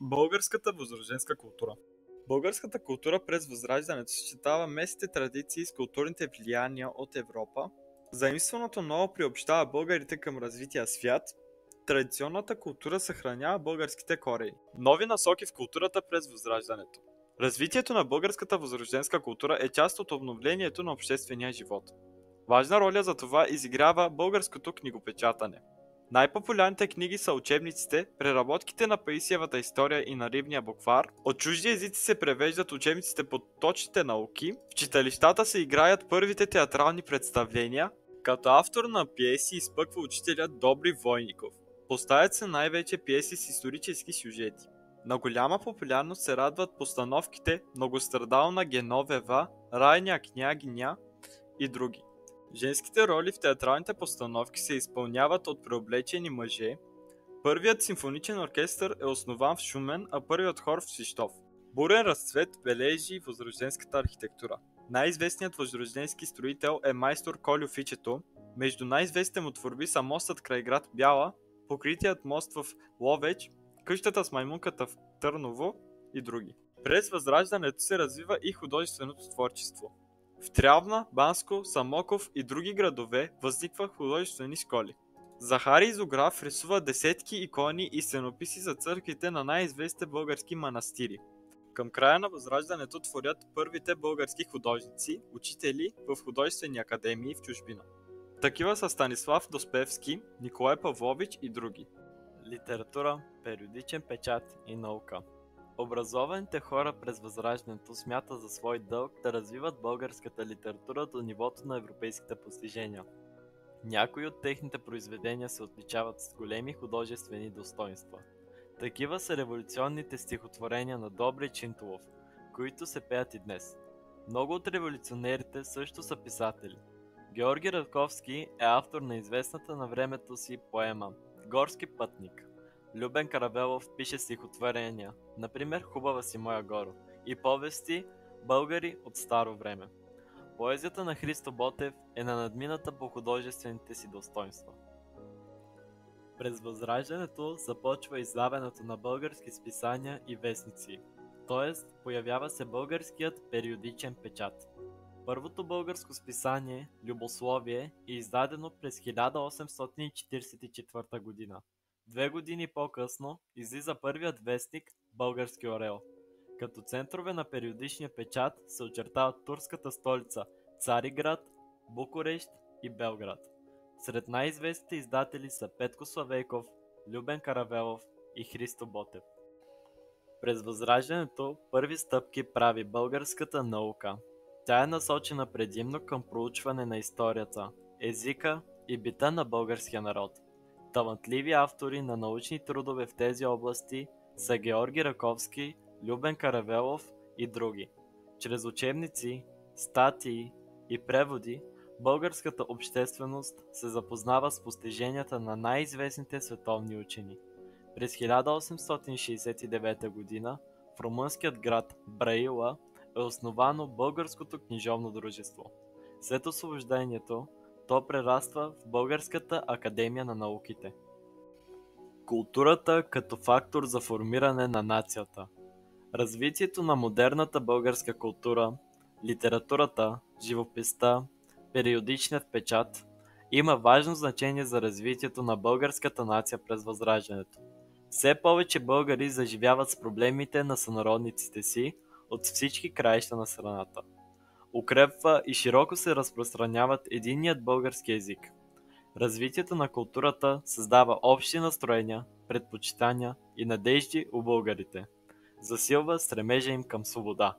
Българската възрожденска култура. Българската култура през Възраждането съчетава местните традиции с културните влияния от Европа. Заимстваното ново приобщава българите към развития свят. Традиционната култура съхранява българските корени. Нови насоки в културата през Възраждането. Развитието на българската възрожденска култура е част от обновлението на обществения живот. Важна роля за това изиграва българското книгопечатане. Най-популярните книги са учебниците, преработките на Паисиевата история и на Рибния буквар. От чужди езици се превеждат учебниците по точните науки. В читалищата се играят първите театрални представления. Като автор на пиеси изпъква учителят Добри Войников. Поставят се най-вече пиеси с исторически сюжети. На голяма популярност се радват постановките Многострадална Геновева, Райня княгиня и други. Женските роли в театралните постановки се изпълняват от преоблечени мъже. Първият симфоничен оркестър е основан в Шумен, а първият хор в Свищов. Бурен разцвет бележи възрожденската архитектура. Най-известният възрожденски строител е майстор Кольо Фичето. Между най-известните му творби са мостът край град Бяла, покритият мост в Ловеч, къщата с маймунката в Търново и други. През Възраждането се развива и художественото творчество. В Трявна, Банско, Самоков и други градове възникват художествени школи. Захари Изограф рисува десетки икони и сценописи за църквите на най-известните български манастири. Към края на Възраждането творят първите български художници, учители в художествени академии в чужбина. Такива са Станислав Доспевски, Николай Павлович и други. Литература, периодичен печат и наука. Образованите хора през Възраждането смятат за свой дълг да развиват българската литература до нивото на европейските постижения. Някои от техните произведения се отличават с големи художествени достоинства. Такива са революционните стихотворения на Добри Чинтулов, които се пеят и днес. Много от революционерите също са писатели. Георги Раковски е автор на известната на времето си поема «Горски пътник». Любен Каравелов пише стихотворения, например «Хубава си моя горо» и повести «Българи от старо време». Поезията на Христо Ботев е на надмината по художествените си достоинства. През Възраждането започва издаването на български списания и вестници, т.е. появява се българският периодичен печат. Първото българско списание, Любословие, е издадено през 1844 година. 2 години по-късно излиза първият вестник Български орел. Като центрове на периодичния печат се очертават турската столица Цариград, Букурещ и Белград. Сред най-известните издатели са Петко Славейков, Любен Каравелов и Христо Ботев. През Възраждането първи стъпки прави българската наука. Тя е насочена предимно към проучване на историята, езика и бита на българския народ. Талантливи автори на научни трудове в тези области са Георги Раковски, Любен Каравелов и други. Чрез учебници, статии и преводи, българската общественост се запознава с постиженията на най-известните световни учени. През 1869 г. в румънският град Браила е основано Българското книжовно дружество. След освобождението, то прераства в Българската академия на науките. Културата като фактор за формиране на нацията. Развитието на модерната българска култура, литературата, живописта, периодичният печат има важно значение за развитието на българската нация през Възраждането. Все повече българи заживяват с проблемите на сънародниците си от всички краища на страната. Укрепва и широко се разпространяват единният български език. Развитието на културата създава общи настроения, предпочитания и надежди у българите. Засилва стремежа им към свобода.